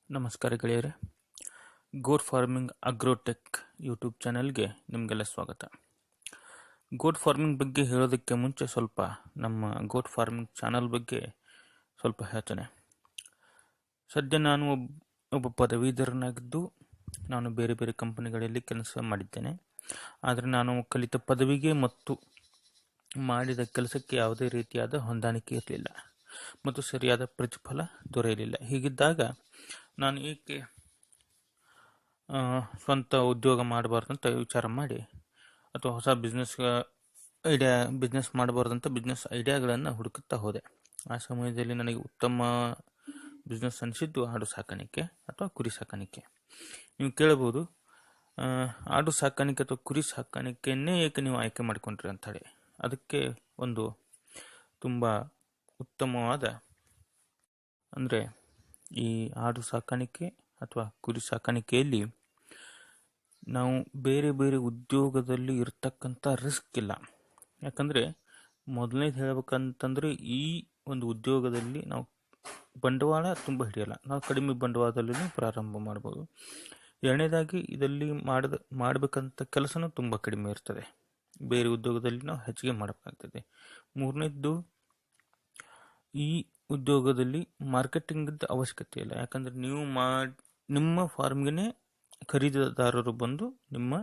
ನಮಸ್ಕಾರ ಗೆಳೆಯರೆ, ಗೋಟ್ farming agrotech YouTube ಚಾನೆಲ್ಗೆ ನಿಮಗೆಲ್ಲ ಸ್ವಾಗತ. ಗೋಟ್ ಫಾರ್ಮಿಂಗ್ ಬಗ್ಗೆ ಹೇಳೋದಕ್ಕೆ ಮುಂಚೆ ಸ್ವಲ್ಪ ನಮ್ಮ ಗೋಟ್ ಫಾರ್ಮಿಂಗ್ ಚಾನಲ್ ಬಗ್ಗೆ ಸ್ವಲ್ಪ ಹೇಳ್ತೇನೆ. ಸದ್ಯ ನಾನು ಒಬ್ಬ ಪದವೀಧರನಾಗಿದ್ದು ನಾನು ಬೇರೆ ಬೇರೆ ಕಂಪನಿಗಳಲ್ಲಿ ಕೆಲಸ ಮಾಡಿದ್ದೇನೆ. ಆದರೆ ನಾನು ಕಲಿತ ಪದವಿಗೆ ಮತ್ತು ಮಾಡಿದ ಕೆಲಸಕ್ಕೆ ಯಾವುದೇ ರೀತಿಯಾದ ಹೊಂದಾಣಿಕೆ ಇರಲಿಲ್ಲ ಮತ್ತು ಸರಿಯಾದ ಪ್ರತಿಫಲ ದೊರೆಯಲಿಲ್ಲ. ಹೀಗಿದ್ದಾಗ ನಾನು ಏಕೆ ಸ್ವಂತ ಉದ್ಯೋಗ ಮಾಡಬಾರ್ದಂತ ವಿಚಾರ ಮಾಡಿ ಅಥವಾ ಹೊಸ ಬಿಸ್ನೆಸ್ ಮಾಡಬಾರ್ದಂತ ಬಿಸ್ನೆಸ್ ಐಡಿಯಾಗಳನ್ನು ಹುಡುಕುತ್ತಾ ಹೋದೆ. ಆ ಸಮಯದಲ್ಲಿ ನನಗೆ ಉತ್ತಮ ಬಿಸ್ನೆಸ್ ಅನಿಸಿದ್ದು ಆಡು ಸಾಕಾಣಿಕೆ ಅಥವಾ ಕುರಿ ಸಾಕಾಣಿಕೆ. ನೀವು ಕೇಳಬಹುದು, ಆಡು ಸಾಕಾಣಿಕೆ ಅಥವಾ ಕುರಿ ಸಾಕಾಣಿಕೆಯನ್ನೇ ಏಕೆ ನೀವು ಆಯ್ಕೆ ಮಾಡಿಕೊಂಡ್ರಿ ಅಂತ ಹೇಳಿ. ಅದಕ್ಕೆ ಒಂದು ತುಂಬ ಉತ್ತಮವಾದ ಅಂದರೆ ಈ ಆಡು ಸಾಕಾಣಿಕೆ ಅಥವಾ ಕುರಿ ಸಾಕಾಣಿಕೆಯಲ್ಲಿ ನಾವು ಬೇರೆ ಬೇರೆ ಉದ್ಯೋಗದಲ್ಲಿ ಇರ್ತಕ್ಕಂಥ ರಿಸ್ಕ್ ಇಲ್ಲ. ಯಾಕಂದರೆ ಮೊದಲನೇದು ಹೇಳಬೇಕಂತಂದರೆ ಈ ಒಂದು ಉದ್ಯೋಗದಲ್ಲಿ ನಾವು ಬಂಡವಾಳ ತುಂಬ ಹಿಡಿಯಲ್ಲ. ನಾವು ಕಡಿಮೆ ಬಂಡವಾಳದಲ್ಲೂ ಪ್ರಾರಂಭ ಮಾಡ್ಬೋದು. ಎರಡನೇದಾಗಿ ಇದರಲ್ಲಿ ಮಾಡಬೇಕಂತ ಕೆಲಸನೂ ತುಂಬ ಕಡಿಮೆ ಇರ್ತದೆ. ಬೇರೆ ಉದ್ಯೋಗದಲ್ಲಿ ನಾವು ಹೆಚ್ಚಿಗೆ ಮಾಡಬೇಕಾಗ್ತದೆ. ಮೂರನೇದ್ದು, ಈ ಉದ್ಯೋಗದಲ್ಲಿ ಮಾರ್ಕೆಟಿಂಗ್ ಅವಶ್ಯಕತೆ ಇಲ್ಲ. ಯಾಕಂದರೆ ನೀವು ನಿಮ್ಮ ಫಾರ್ಮ್ಗೆ ಖರೀದಿದಾರರು ಬಂದು ನಿಮ್ಮ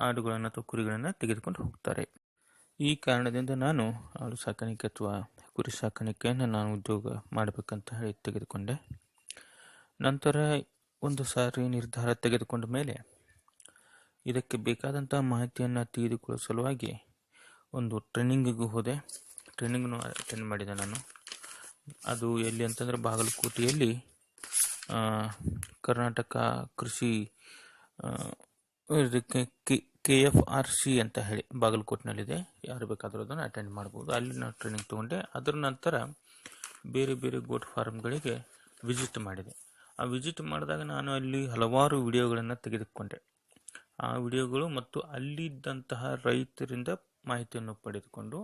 ಆಡುಗಳನ್ನು ಅಥವಾ ಕುರಿಗಳನ್ನು ತೆಗೆದುಕೊಂಡು ಹೋಗ್ತಾರೆ. ಈ ಕಾರಣದಿಂದ ನಾನು ಆಡು ಸಾಕಾಣಿಕೆ ಅಥವಾ ಕುರಿ ಸಾಕಾಣಿಕೆಯನ್ನು ನಾನು ಉದ್ಯೋಗ ಮಾಡಬೇಕಂತ ಹೇಳಿ ತೆಗೆದುಕೊಂಡೆ. ನಂತರ ಒಂದು ಸಾರಿ ನಿರ್ಧಾರ ತೆಗೆದುಕೊಂಡ ಮೇಲೆ ಇದಕ್ಕೆ ಬೇಕಾದಂಥ ಮಾಹಿತಿಯನ್ನು ತೆಗೆದುಕೊಳ್ಳುವ ಸಲುವಾಗಿ ಒಂದು ಟ್ರೈನಿಂಗಿಗೂ ಹೋದೆ. ಟ್ರೈನಿಂಗ್ನು ಅಟೆಂಡ್ ಮಾಡಿದೆ ನಾನು. ಅದು ಎಲ್ಲಿ ಅಂತಂದರೆ ಬಾಗಲಕೋಟೆಯಲ್ಲಿ ಕರ್ನಾಟಕ ಕೃಷಿ KFRC ಅಂತ ಹೇಳಿ ಬಾಗಲಕೋಟೆನಲ್ಲಿದೆ. ಯಾರು ಬೇಕಾದರೂ ಅದನ್ನು ಅಟೆಂಡ್ ಮಾಡ್ಬೋದು. ಅಲ್ಲಿ ನಾನು ಟ್ರೈನಿಂಗ್ ತೊಗೊಂಡೆ. ಅದರ ನಂತರ ಬೇರೆ ಬೇರೆ ಗೋಟ್ ಫಾರ್ಮ್ಗಳಿಗೆ ವಿಸಿಟ್ ಮಾಡಿದೆ. ಆ ವಿಸಿಟ್ ಮಾಡಿದಾಗ ನಾನು ಅಲ್ಲಿ ಹಲವಾರು ವಿಡಿಯೋಗಳನ್ನು ತೆಗೆದುಕೊಂಡೆ. ಆ ವಿಡಿಯೋಗಳು ಮತ್ತು ಅಲ್ಲಿದ್ದಂತಹ ರೈತರಿಂದ ಮಾಹಿತಿಯನ್ನು ಪಡೆದುಕೊಂಡು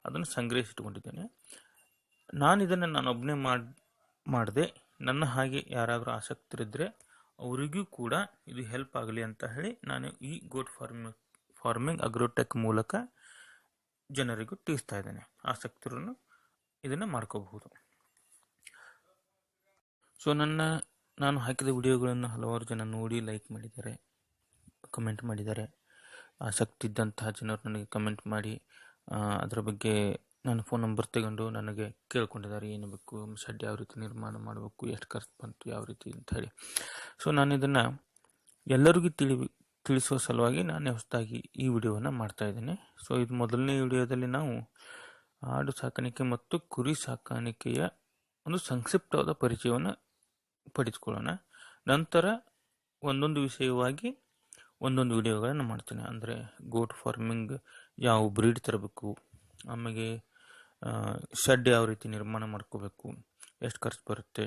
ಅದನ್ನು ಸಂಗ್ರಹಿಸಿಟ್ಕೊಂಡಿದ್ದೇನೆ. ನಾನು ಒಬ್ಬನೇ ಮಾಡದೆ ನನ್ನ ಹಾಗೆ ಯಾರಾದರೂ ಆಸಕ್ತರಿದ್ದರೆ ಅವರಿಗೂ ಕೂಡ ಇದು ಹೆಲ್ಪ್ ಆಗಲಿ ಅಂತ ಹೇಳಿ ನಾನು ಈ ಗೋಟ್ ಫಾರ್ಮಿಂಗ್ ಅಗ್ರೋಟೆಕ್ ಮೂಲಕ ಜನರಿಗೂ ತಿಳಿಸ್ತಾ ಇದ್ದೇನೆ. ಆಸಕ್ತರನ್ನು ಇದನ್ನು ಮಾಡ್ಕೋಬಹುದು. ಸೊ ನಾನು ಹಾಕಿದ ವಿಡಿಯೋಗಳನ್ನು ಹಲವಾರು ಜನ ನೋಡಿ ಲೈಕ್ ಮಾಡಿದ್ದಾರೆ, ಕಮೆಂಟ್ ಮಾಡಿದ್ದಾರೆ. ಆಸಕ್ತಿ ಇದ್ದಂತಹ ಜನರು ನನಗೆ ಕಮೆಂಟ್ ಮಾಡಿ ಅದರ ಬಗ್ಗೆ ನನ್ನ ಫೋನ್ ನಂಬರ್ ತಗೊಂಡು ನನಗೆ ಕೇಳ್ಕೊಂಡಿದ್ದಾರೆ, ಏನು ಬೇಕು, ಶೆಡ್ ಯಾವ ರೀತಿ ನಿರ್ಮಾಣ ಮಾಡಬೇಕು, ಎಷ್ಟು ಖರ್ಚು ಬಂತು, ಯಾವ ರೀತಿ ಅಂತ ಹೇಳಿ. ಸೊ ನಾನು ಇದನ್ನು ಎಲ್ಲರಿಗೂ ತಿಳಿಸುವ ಸಲುವಾಗಿ ನಾನು ಹೊಸದಾಗಿ ಈ ವಿಡಿಯೋವನ್ನು ಮಾಡ್ತಾ ಇದ್ದೇನೆ. ಸೊ ಇದು ಮೊದಲನೇ ವಿಡಿಯೋದಲ್ಲಿ ನಾವು ಆಡು ಸಾಕಾಣಿಕೆ ಮತ್ತು ಕುರಿ ಸಾಕಾಣಿಕೆಯ ಒಂದು ಸಂಕ್ಷಿಪ್ತವಾದ ಪರಿಚಯವನ್ನು ಪಡೆದುಕೊಳ್ಳೋಣ. ನಂತರ ಒಂದೊಂದು ವಿಷಯವಾಗಿ ಒಂದೊಂದು ವಿಡಿಯೋಗಳನ್ನು ಮಾಡ್ತೇನೆ. ಅಂದರೆ ಗೋಟ್ ಫಾರ್ಮಿಂಗ್ ಯಾವ ಬ್ರೀಡ್ ತರಬೇಕು, ಆಮೇಲೆ ಶೆಡ್ ಯಾವ ರೀತಿ ನಿರ್ಮಾಣ ಮಾಡ್ಕೋಬೇಕು, ಎಷ್ಟು ಖರ್ಚು ಬರುತ್ತೆ,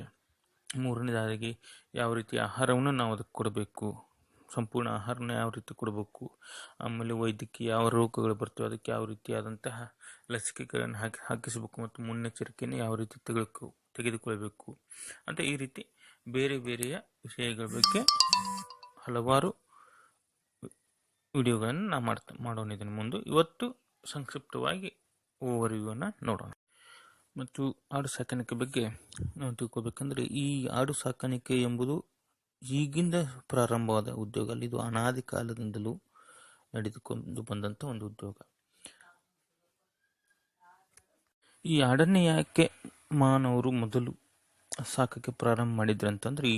ಮೂರನೇದಾಗಿ ಯಾವ ರೀತಿ ಆಹಾರವನ್ನು ನಾವು ಅದಕ್ಕೆ ಕೊಡಬೇಕು, ಸಂಪೂರ್ಣ ಆಹಾರನ ಯಾವ ರೀತಿ ಕೊಡಬೇಕು, ಆಮೇಲೆ ವೈದ್ಯಕೀಯ ಯಾವ ರೋಗಗಳು ಬರ್ತವೆ ಅದಕ್ಕೆ ಯಾವ ರೀತಿಯಾದಂತಹ ಲಸಿಕೆಗಳನ್ನು ಹಾಕಿಸಬೇಕು ಮತ್ತು ಮುನ್ನೆಚ್ಚರಿಕೆಯನ್ನು ಯಾವ ರೀತಿ ತೆಗೆದುಕೊಳ್ಬೇಕು ಅಂತ ಈ ರೀತಿ ಬೇರೆ ಬೇರೆಯ ವಿಷಯಗಳ ಬಗ್ಗೆ ಹಲವಾರು ವಿಡಿಯೋಗಳನ್ನು ನಾನು ಮಾಡೋಣ ಇದನ್ನು ಮುಂದೆ. ಇವತ್ತು ಸಂಕ್ಷಿಪ್ತವಾಗಿ ಓವರ್ವ್ಯೂವನ್ನು ನೋಡೋಣ. ಮತ್ತು ಆಡು ಸಾಕಾಣಿಕೆ ಬಗ್ಗೆ ನಾವು ತಿಳ್ಕೊಬೇಕಂದ್ರೆ ಈ ಆಡು ಸಾಕಾಣಿಕೆ ಎಂಬುದು ಈಗಿಂದ ಪ್ರಾರಂಭವಾದ ಉದ್ಯೋಗ ಅಲ್ಲ. ಇದು ಅನಾದಿ ಕಾಲದಿಂದಲೂ ನಡೆದುಕೊಂಡು ಬಂದಂಥ ಒಂದು ಉದ್ಯೋಗ. ಈ ಆಡನ್ನೇ ಯಾಕೆ ಮಾನವರು ಮೊದಲು ಸಾಕಕ್ಕೆ ಪ್ರಾರಂಭ ಮಾಡಿದ್ರಂತಂದ್ರೆ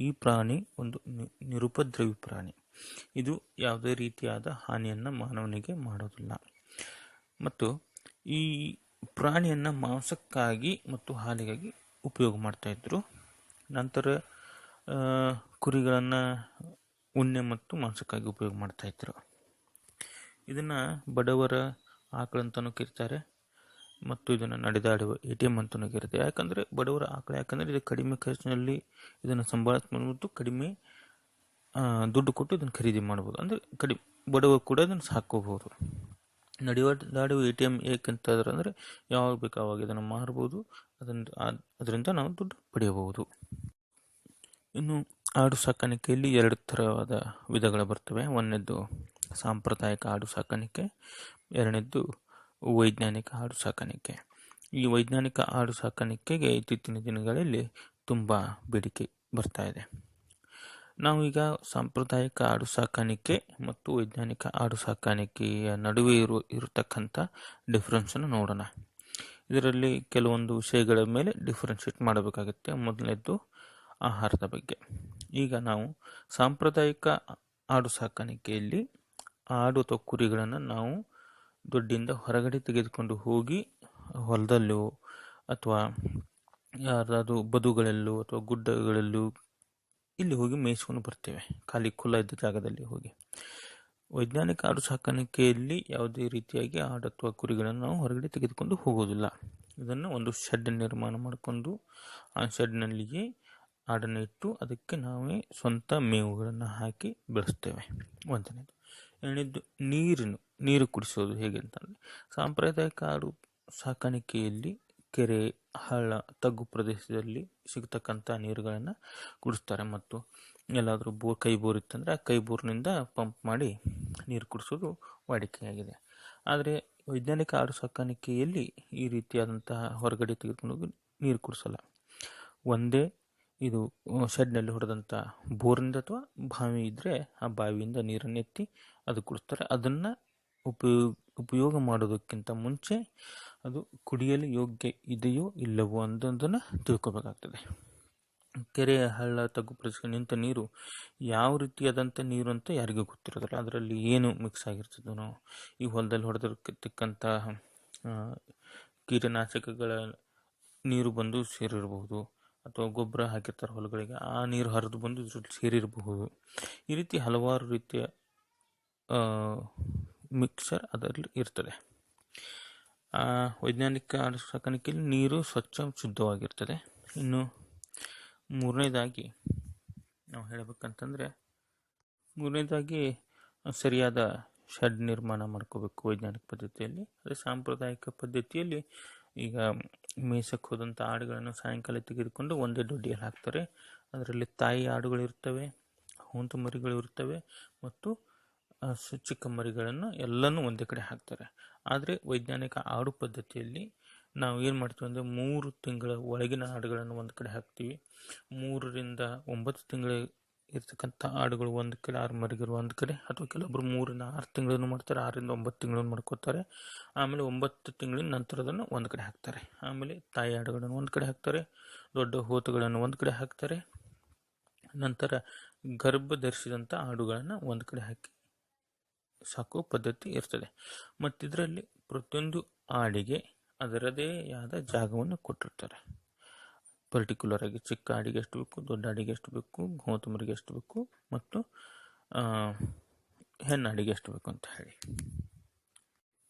ಈ ಪ್ರಾಣಿ ಒಂದು ನಿರುಪದ್ರವಿ ಪ್ರಾಣಿ. ಇದು ಯಾವುದೇ ರೀತಿಯಾದ ಹಾನಿಯನ್ನು ಮಾನವನಿಗೆ ಮಾಡೋದಿಲ್ಲ ಮತ್ತು ಈ ಪ್ರಾಣಿಯನ್ನು ಮಾಂಸಕ್ಕಾಗಿ ಮತ್ತು ಹಾಲಿಗಾಗಿ ಉಪಯೋಗ ಮಾಡ್ತಾ ಇದ್ರು. ನಂತರ ಕುರಿಗಳನ್ನು ಉಣ್ಣೆ ಮತ್ತು ಮಾಂಸಕ್ಕಾಗಿ ಉಪಯೋಗ ಮಾಡ್ತಾ ಇದ್ರು. ಇದನ್ನು ಬಡವರ ಆಕಳಂತನೂ ಕರೀತಾರೆ ಮತ್ತು ಇದನ್ನು ನಡೆದಾಡುವ ATM ಅಂತಲೂ ಕರೀತಾರೆ. ಯಾಕಂದರೆ ಬಡವರ ಆಕಳ, ಯಾಕಂದರೆ ಇದು ಕಡಿಮೆ ಖರ್ಚಿನಲ್ಲಿ ಇದನ್ನು ಸಂಭಾಳಿಸ್ಬೋದು, ಕಡಿಮೆ ದುಡ್ಡು ಕೊಟ್ಟು ಇದನ್ನು ಖರೀದಿ ಮಾಡ್ಬೋದು. ಅಂದರೆ ಬಡವರು ಕೂಡ ಇದನ್ನು ಸಾಕೋಬಹುದು. ನಡೆದಾಡುವ ATM ಏಕೆಂತಾದ್ರೆ ಅಂದರೆ ಯಾವಾಗ ಬೇಕು ಆವಾಗ ಇದನ್ನು ಮಾರ್ಬೋದು, ಅದರಿಂದ ನಾವು ದುಡ್ಡು ಪಡೆಯಬಹುದು. ಇನ್ನು ಆಡು ಸಾಕಾಣಿಕೆಯಲ್ಲಿ ಎರಡು ಥರವಾದ ವಿಧಗಳು ಬರ್ತವೆ. ಒಂದನೇದ್ದು ಸಾಂಪ್ರದಾಯಿಕ ಆಡು ಸಾಕಾಣಿಕೆ, ಎರಡನೇದ್ದು ವೈಜ್ಞಾನಿಕ ಆಡು ಸಾಕಾಣಿಕೆ. ಈ ವೈಜ್ಞಾನಿಕ ಆಡು ಸಾಕಾಣಿಕೆಗೆ ಇತ್ತೀಚಿನ ದಿನಗಳಲ್ಲಿ ತುಂಬ ಬೇಡಿಕೆ ಬರ್ತಾ ಇದೆ. ನಾವು ಈಗ ಸಾಂಪ್ರದಾಯಿಕ ಆಡು ಸಾಕಾಣಿಕೆ ಮತ್ತು ವೈಜ್ಞಾನಿಕ ಆಡು ಸಾಕಾಣಿಕೆಯ ನಡುವೆ ಇರತಕ್ಕಂಥ ಡಿಫ್ರೆನ್ಸನ್ನು ನೋಡೋಣ. ಇದರಲ್ಲಿ ಕೆಲವೊಂದು ವಿಷಯಗಳ ಮೇಲೆ ಡಿಫ್ರೆನ್ಷಿಯೇಟ್ ಮಾಡಬೇಕಾಗುತ್ತೆ. ಮೊದಲನೇದ್ದು ಆಹಾರದ ಬಗ್ಗೆ. ಈಗ ನಾವು ಸಾಂಪ್ರದಾಯಿಕ ಆಡು ಸಾಕಾಣಿಕೆಯಲ್ಲಿ ಆಡು ಅಥವಾ ಕುರಿಗಳನ್ನು ನಾವು ದೊಡ್ಡಿಂದ ಹೊರಗಡೆ ತೆಗೆದುಕೊಂಡು ಹೋಗಿ ಹೊಲದಲ್ಲೂ ಅಥವಾ ಯಾರಾದರೂ ಬದುಗಳಲ್ಲೂ ಅಥವಾ ಗುಡ್ಡಗಳಲ್ಲೂ ಇಲ್ಲಿ ಹೋಗಿ ಮೇಯಿಸ್ಕೊಂಡು ಬರ್ತೇವೆ, ಖಾಲಿ ಖುಲ್ಲ ಇದ್ದ ಜಾಗದಲ್ಲಿ ಹೋಗಿ. ವೈಜ್ಞಾನಿಕ ಆಡು ಸಾಕಾಣಿಕೆಯಲ್ಲಿ ಯಾವುದೇ ರೀತಿಯಾಗಿ ಆಡು ಅಥವಾ ಕುರಿಗಳನ್ನು ನಾವು ಹೊರಗಡೆ ತೆಗೆದುಕೊಂಡು ಹೋಗೋದಿಲ್ಲ. ಇದನ್ನು ಒಂದು ಶೆಡ್ ನಿರ್ಮಾಣ ಮಾಡಿಕೊಂಡು ಆ ಶೆಡ್ನಲ್ಲಿಯೇ ಆಡನ್ನು ಇಟ್ಟು ಅದಕ್ಕೆ ನಾವೇ ಸ್ವಂತ ಮೇವುಗಳನ್ನು ಹಾಕಿ ಬೆಳೆಸ್ತೇವೆ. ಒಂದನೇದು. ಎರಡನೇದು ನೀರು ಕುಡಿಸೋದು ಹೇಗೆ ಅಂತಂದರೆ, ಸಾಂಪ್ರದಾಯಿಕ ಆಡು ಸಾಕಾಣಿಕೆಯಲ್ಲಿ ಕೆರೆ, ಹಳ್ಳ, ತಗ್ಗು ಪ್ರದೇಶದಲ್ಲಿ ಸಿಗ್ತಕ್ಕಂಥ ನೀರುಗಳನ್ನು ಕುಡಿಸ್ತಾರೆ. ಮತ್ತು ಎಲ್ಲಾದರೂ ಕೈ ಬೋರ್ ಇತ್ತಂದರೆ ಆ ಕೈ ಬೋರ್ನಿಂದ ಪಂಪ್ ಮಾಡಿ ನೀರು ಕುಡಿಸೋದು ವಾಡಿಕೆಯಾಗಿದೆ. ಆದರೆ ವೈಜ್ಞಾನಿಕ ಆಡು ಸಾಕಾಣಿಕೆಯಲ್ಲಿ ಈ ರೀತಿಯಾದಂತಹ ಹೊರಗಡೆ ತೆಗೆದುಕೊಂಡು ಹೋಗಿ ನೀರು ಕುಡಿಸಲ್ಲ. ಒಂದೇ ಇದು ಶೆಡ್ನಲ್ಲಿ ಹೊಡೆದಂಥ ಬೋರ್ನಿಂದ ಅಥವಾ ಬಾವಿ ಇದ್ದರೆ ಆ ಬಾವಿಯಿಂದ ನೀರನ್ನು ಎತ್ತಿ ಅದು ಕುಡಿಸ್ತಾರೆ. ಅದನ್ನು ಉಪಯೋಗ ಮಾಡೋದಕ್ಕಿಂತ ಮುಂಚೆ ಅದು ಕುಡಿಯಲು ಯೋಗ್ಯ ಇದೆಯೋ ಇಲ್ಲವೋ ಅನ್ನೋದನ್ನು ತಿಳ್ಕೊಬೇಕಾಗ್ತದೆ. ಕೆರೆ, ಹಳ್ಳ, ತಗ್ಗು ಪ್ರದೇಶ ನಿಂತ ನೀರು ಯಾವ ರೀತಿಯಾದಂಥ ನೀರು ಅಂತ ಯಾರಿಗೂ ಗೊತ್ತಿರೋದಿಲ್ಲ. ಅದರಲ್ಲಿ ಏನು ಮಿಕ್ಸ್ ಆಗಿರ್ತದೋ, ಈ ಹೊಲದಲ್ಲಿ ಹೊಡೆದಿರ್ತಕ್ಕಂತಹ ಕೀಟನಾಶಕಗಳ ನೀರು ಬಂದು ಸೇರಿರಬಹುದು, ಅಥವಾ ಗೊಬ್ಬರ ಹಾಕಿರ್ತಾರೆ ಹೊಲಗಳಿಗೆ, ಆ ನೀರು ಹರಿದು ಬಂದು ಇದ್ರಲ್ಲಿ ಸೇರಿರಬಹುದು. ಈ ರೀತಿ ಹಲವಾರು ರೀತಿಯ ಮಿಕ್ಸರ್ ಅದರಲ್ಲಿ ಇರ್ತದೆ. ವೈಜ್ಞಾನಿಕ ಆಡು ಸಾಕಾಣಿಕೆಯಲ್ಲಿ ನೀರು ಸ್ವಚ್ಛ ಶುದ್ಧವಾಗಿರ್ತದೆ. ಇನ್ನು ಮೂರನೇದಾಗಿ ನಾವು ಹೇಳಬೇಕಂತಂದರೆ, ಸರಿಯಾದ ಶೆಡ್ ನಿರ್ಮಾಣ ಮಾಡ್ಕೋಬೇಕು ವೈಜ್ಞಾನಿಕ ಪದ್ಧತಿಯಲ್ಲಿ. ಅದೇ ಸಾಂಪ್ರದಾಯಿಕ ಪದ್ಧತಿಯಲ್ಲಿ ಈಗ ಮೇಯ್ಸಕ್ಕೆ ಹೋದಂಥ ಆಡುಗಳನ್ನು ಸಾಯಂಕಾಲ ತೆಗೆದುಕೊಂಡು ಒಂದೇ ದೊಡ್ಡಿಯಲ್ಲಿ ಹಾಕ್ತಾರೆ. ಅದರಲ್ಲಿ ತಾಯಿ ಆಡುಗಳಿರ್ತವೆ, ಹೊಂತು ಮರಿಗಳು ಇರ್ತವೆ, ಮತ್ತು ಚಿಕ್ಕ ಮರಿಗಳನ್ನು ಎಲ್ಲನೂ ಒಂದೇ ಕಡೆ ಹಾಕ್ತಾರೆ. ಆದರೆ ವೈಜ್ಞಾನಿಕ ಆಡು ಪದ್ಧತಿಯಲ್ಲಿ ನಾವು ಏನು ಮಾಡ್ತೀವಿ ಅಂದರೆ, 3 ತಿಂಗಳ ಒಳಗಿನ ಆಡುಗಳನ್ನು ಒಂದು ಕಡೆ ಹಾಕ್ತೀವಿ. 3 ರಿಂದ 9 ತಿಂಗಳ ಇರ್ತಕ್ಕಂಥ ಆಡುಗಳು ಒಂದು ಕಡೆ, 6 ಮರಿಗಳು ಒಂದು ಕಡೆ, ಅಥವಾ ಕೆಲವೊಬ್ಬರು 3 ರಿಂದ 6 ತಿಂಗಳನ್ನು ಮಾಡ್ತಾರೆ, 6 ರಿಂದ 9 ತಿಂಗಳನ್ನು ಮಾಡ್ಕೋತಾರೆ. ಆಮೇಲೆ 9 ತಿಂಗಳಿನ ನಂತರದನ್ನು ಒಂದು ಕಡೆ ಹಾಕ್ತಾರೆ. ಆಮೇಲೆ ತಾಯಿ ಆಡುಗಳನ್ನು ಒಂದು ಕಡೆ ಹಾಕ್ತಾರೆ, ದೊಡ್ಡ ಹೋತುಗಳನ್ನು ಒಂದು ಕಡೆ ಹಾಕ್ತಾರೆ. ನಂತರ ಗರ್ಭ ಧರಿಸಿದಂಥ ಆಡುಗಳನ್ನು ಒಂದು ಕಡೆ ಹಾಕಿ ಸಾಕೋ ಪದ್ಧತಿ ಇರ್ತದೆ. ಮತ್ತು ಇದರಲ್ಲಿ ಪ್ರತಿಯೊಂದು ಆಡಿಗೆ ಅದರದೇ ಆದ ಜಾಗವನ್ನು ಕೊಟ್ಟಿರ್ತಾರೆ. ಪರ್ಟಿಕ್ಯುಲರ್ ಆಗಿ ಚಿಕ್ಕ ಆಡಿಗೆ ಎಷ್ಟು ಬೇಕು, ದೊಡ್ಡ ಆಡಿಗೆ ಎಷ್ಟು ಬೇಕು, ಹೋತುಮರಿಗೆ ಎಷ್ಟು ಬೇಕು, ಮತ್ತು ಹೆಣ್ಣಾಡಿಗೆ ಎಷ್ಟು ಬೇಕು ಅಂತ ಹೇಳಿ.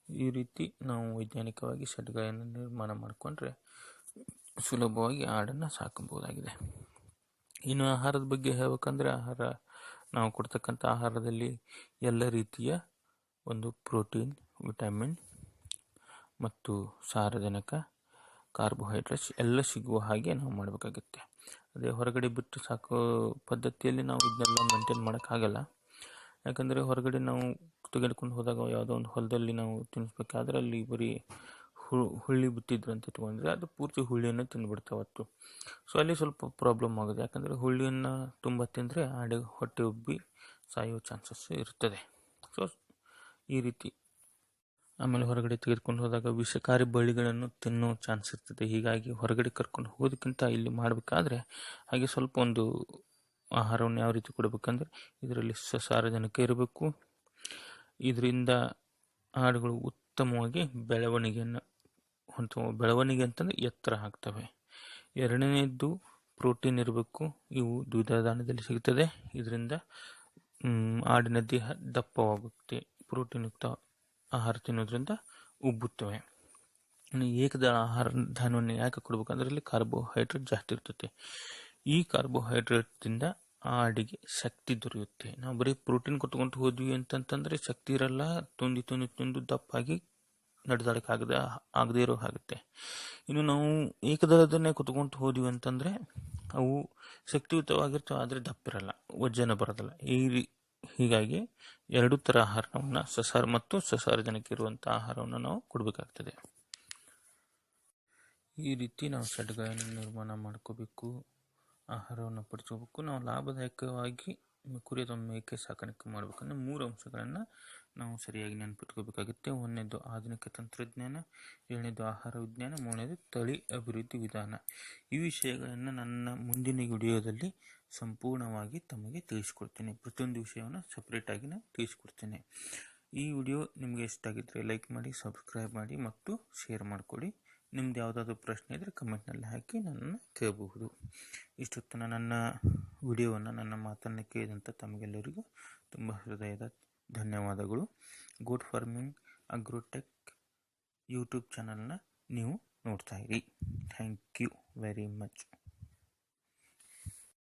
ಈ ರೀತಿ ನಾವು ವೈಜ್ಞಾನಿಕವಾಗಿ ಶೆಡ್ಗಳನ್ನು ನಿರ್ಮಾಣ ಮಾಡಿಕೊಂಡ್ರೆ ಸುಲಭವಾಗಿ ಆಡನ್ನು ಸಾಕಬಹುದಾಗಿದೆ. ಇನ್ನು ಆಹಾರದ ಬಗ್ಗೆ ಹೇಳಬೇಕಂದ್ರೆ, ನಾವು ಕೊಡ್ತಕ್ಕಂಥ ಆಹಾರದಲ್ಲಿ ಎಲ್ಲ ರೀತಿಯ ಒಂದು ಪ್ರೋಟೀನ್, ವಿಟಮಿನ್ ಮತ್ತು ಸಾರಜನಕ, ಕಾರ್ಬೋಹೈಡ್ರೇಟ್ಸ್ ಎಲ್ಲ ಸಿಗುವ ಹಾಗೆ ನಾವು ಮಾಡಬೇಕಾಗುತ್ತೆ. ಅದೇ ಹೊರಗಡೆ ಬಿಟ್ಟು ಸಾಕೋ ಪದ್ಧತಿಯಲ್ಲಿ ನಾವು ಇದನ್ನೆಲ್ಲ ಮೇಂಟೈನ್ ಮಾಡೋಕ್ಕಾಗಲ್ಲ. ಯಾಕಂದರೆ ಹೊರಗಡೆ ನಾವು ತೆಗೆದುಕೊಂಡು ಹೋದಾಗ ಯಾವುದೋ ಒಂದು ಹೊಲದಲ್ಲಿ ನಾವು ತಿನ್ನಿಸ್ಬೇಕಾದ್ರೆ ಅಲ್ಲಿ ಬರೀ ಹುಳ್ಳಿ ಬಿತ್ತಿದ್ರು ಅಂತ ಇಟ್ಕೊಂಡ್ರೆ ಅದು ಪೂರ್ತಿ ಹುಳ್ಳಿಯನ್ನು ತಿಂದುಬಿಡ್ತಾವತ್ತು. ಸೊ ಅಲ್ಲಿ ಸ್ವಲ್ಪ ಪ್ರಾಬ್ಲಮ್ ಆಗುತ್ತೆ. ಯಾಕಂದರೆ ಹುಳ್ಳಿಯನ್ನು ತುಂಬ ತಿಂದರೆ ಆಡಿಗೆ ಹೊಟ್ಟೆ ಉಬ್ಬಿ ಸಾಯುವ ಚಾನ್ಸಸ್ ಇರ್ತದೆ. ಸೊ ಈ ರೀತಿ. ಆಮೇಲೆ ಹೊರಗಡೆ ತೆಗೆದುಕೊಂಡು ಹೋದಾಗ ವಿಷಕಾರಿ ಬಳ್ಳಿಗಳನ್ನು ತಿನ್ನೋ ಚಾನ್ಸ್ ಇರ್ತದೆ. ಹೀಗಾಗಿ ಹೊರಗಡೆ ಕರ್ಕೊಂಡು ಹೋಗೋದಕ್ಕಿಂತ ಇಲ್ಲಿ ಮಾಡಬೇಕಾದ್ರೆ ಹಾಗೆ ಸ್ವಲ್ಪ ಒಂದು ಆಹಾರವನ್ನು ಯಾವ ರೀತಿ ಕೊಡಬೇಕಂದ್ರೆ, ಇದರಲ್ಲಿ ಸಾರಜನಕ ಇರಬೇಕು. ಇದರಿಂದ ಆಡುಗಳು ಉತ್ತಮವಾಗಿ ಬೆಳವಣಿಗೆ ಅಂತಂದರೆ ಎತ್ತರ ಆಗ್ತವೆ. ಎರಡನೇದ್ದು ಪ್ರೋಟೀನ್ ಇರಬೇಕು. ಇವು ದ್ವಿದಳ ಧಾನ್ಯದಲ್ಲಿ ಸಿಗುತ್ತದೆ. ಇದರಿಂದ ಆಡಿನ ದೇಹ ದಪ್ಪವಾಗುತ್ತೆ. ಪ್ರೋಟೀನ್ ಯುಕ್ತ ಆಹಾರ ತಿನ್ನೋದ್ರಿಂದ ಉಬ್ಬುತ್ತವೆ. ಏಕದಳ ಆಹಾರ ಧಾನ್ಯವನ್ನು ಯಾಕೆ ಕೊಡಬೇಕು ಅಂದರೆ, ಇಲ್ಲಿ ಕಾರ್ಬೋಹೈಡ್ರೇಟ್ ಜಾಸ್ತಿ ಇರ್ತೈತೆ. ಈ ಕಾರ್ಬೋಹೈಡ್ರೇಟ್ದಿಂದ ಆಡಿಗೆ ಶಕ್ತಿ ದೊರೆಯುತ್ತೆ. ನಾವು ಬರೀ ಪ್ರೋಟೀನ್ ಕೊಟ್ಕೊಂಡು ಹೋದ್ವಿ ಅಂತಂತಂದರೆ ಶಕ್ತಿ ಇರಲ್ಲ. ತಿಂದು ದಪ್ಪಾಗಿ ಆಗದೇ ಇರೋ ಆಗುತ್ತೆ. ಇನ್ನು ನಾವು ಏಕದಳದನ್ನೇ ಕುತ್ಕೊಂಡು ಹೋದ್ವಿ ಅಂತಂದರೆ ಅವು ಶಕ್ತಿಯುತವಾಗಿರ್ತವೆ, ಆದರೆ ದಪ್ಪಿರಲ್ಲ, ವಜ್ಜನ ಬರೋದಿಲ್ಲ. ಹೀಗಾಗಿ ಎರಡು ಥರ ಆಹಾರವನ್ನು ಮತ್ತು ಸಸಾರಜನಕ ಇರುವಂಥ ಆಹಾರವನ್ನು ನಾವು ಕೊಡಬೇಕಾಗ್ತದೆ. ಈ ರೀತಿ ನಾವು ಶೆಡ್ಗಳನ್ನು ನಿರ್ಮಾಣ ಮಾಡ್ಕೋಬೇಕು, ಆಹಾರವನ್ನು ಪಡಿಸ್ಕೋಬೇಕು. ನಾವು ಲಾಭದಾಯಕವಾಗಿ ಕುರಿ ಅಥವಾ ಮೇಕೆ ಸಾಕಾಣಿಕೆ ಮಾಡಬೇಕಂದ್ರೆ 3 ಅಂಶಗಳನ್ನು ನಾವು ಸರಿಯಾಗಿ ನೆನಪಿಟ್ಕೋಬೇಕಾಗುತ್ತೆ. 1ನೇದು ಆಧುನಿಕ ತಂತ್ರಜ್ಞಾನ, 2ನೇದು ಆಹಾರ ವಿಜ್ಞಾನ, 3ನೇದು ತಳಿ ಅಭಿವೃದ್ಧಿ ವಿಧಾನ. ಈ ವಿಷಯಗಳನ್ನು ನನ್ನ ಮುಂದಿನ ವಿಡಿಯೋದಲ್ಲಿ ಸಂಪೂರ್ಣವಾಗಿ ತಮಗೆ ತಿಳಿಸ್ಕೊಡ್ತೇನೆ. ಪ್ರತಿಯೊಂದು ವಿಷಯವನ್ನು ಸಪ್ರೇಟಾಗಿ ನಾನು ತಿಳಿಸ್ಕೊಡ್ತೇನೆ. ಈ ವಿಡಿಯೋ ನಿಮಗೆ ಇಷ್ಟ ಆಗಿದ್ದರೆ ಲೈಕ್ ಮಾಡಿ, ಸಬ್ಸ್ಕ್ರೈಬ್ ಮಾಡಿ ಮತ್ತು ಶೇರ್ ಮಾಡಿಕೊಡಿ. ನಿಮ್ದು ಯಾವುದಾದ್ರೂ ಪ್ರಶ್ನೆ ಇದ್ದರೆ ಕಮೆಂಟ್ನಲ್ಲಿ ಹಾಕಿ ನನ್ನನ್ನು ಕೇಳಬಹುದು. ಇಷ್ಟೊತ್ತನ ನನ್ನ ವಿಡಿಯೋವನ್ನು, ನನ್ನ ಮಾತನ್ನು ಕೇಳಿದಂಥ ತಮಗೆಲ್ಲರಿಗೂ ತುಂಬ ಹೃದಯದ ಧನ್ಯವಾದಗಳು. ಗುಡ್ ಫಾರ್ಮಿಂಗ್ ಅಗ್ರೋಟೆಕ್ ಯೂಟ್ಯೂಬ್ ಚಾನಲ್ನ ನೀವು ನೋಡ್ತಾ ಇರಿ. Thank you very much.